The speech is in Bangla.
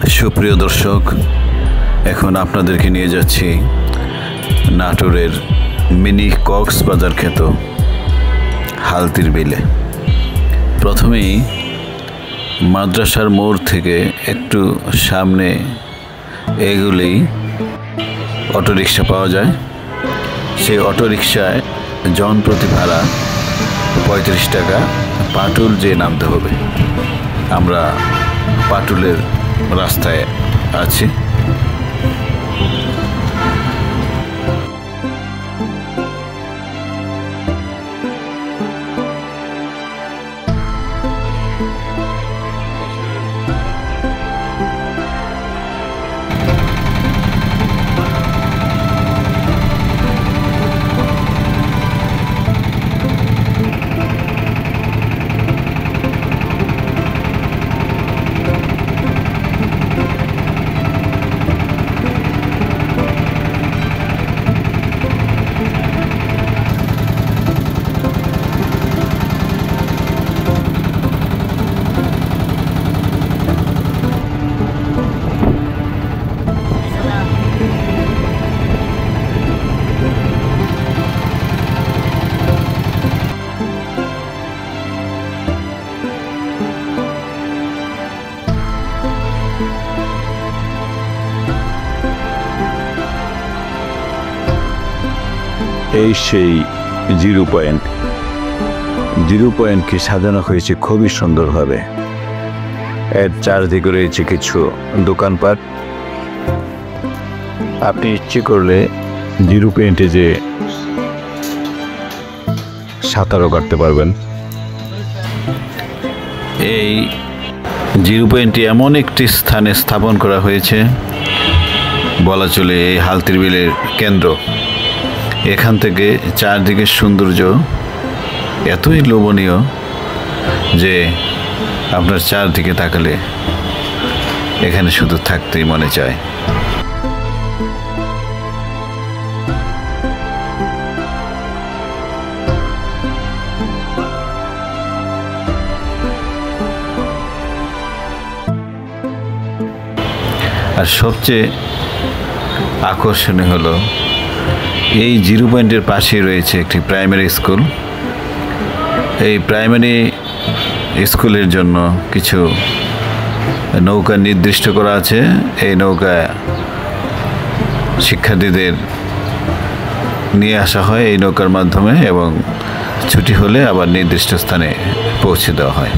সুপ্রিয় দর্শক, এখন আপনাদেরকে নিয়ে যাচ্ছি নাটোরের মিনি কক্সবাজার খ্যাত হালতির বিলে। প্রথমেই মাদ্রাসার মোড় থেকে একটু সামনে এগুলেই অটোরিকশা পাওয়া যায়। সেই অটোরিকশায় জনপ্রতি ভাড়া 35 টাকা, পাটুল যেয়ে নামতে হবে। আমরা পাটুলের রাস্তায় আছি। এই সেই জিরো পয়েন্টকে সাজানো হয়েছে খুবই সুন্দরভাবে। এর চারদিকে রয়েছে কিছু দোকানপাট। আপনি ইচ্ছে করলে জিরো পয়েন্টে যে সাঁতারও কাটতে পারবেন। এই জিরো পয়েন্টটি এমন একটি স্থানে স্থাপন করা হয়েছে, বলা চলে এই হালতির বিলের কেন্দ্র। এখান থেকে চারদিকের সৌন্দর্য এতই লোভনীয় যে আপনার চারদিকে তাকালে এখানে শুধু থাকতেই মনে চায়। আর সবচেয়ে আকর্ষণীয় হলো এই জিরো পয়েন্টের পাশেই রয়েছে একটি প্রাইমারি স্কুল। এই প্রাইমারি স্কুলের জন্য কিছু নৌকা নির্দিষ্ট করা আছে। এই নৌকা শিক্ষার্থীদের নিয়ে আসা হয় এই নৌকার মাধ্যমে, এবং ছুটি হলে আবার নির্দিষ্ট স্থানে পৌঁছে দেওয়া হয়।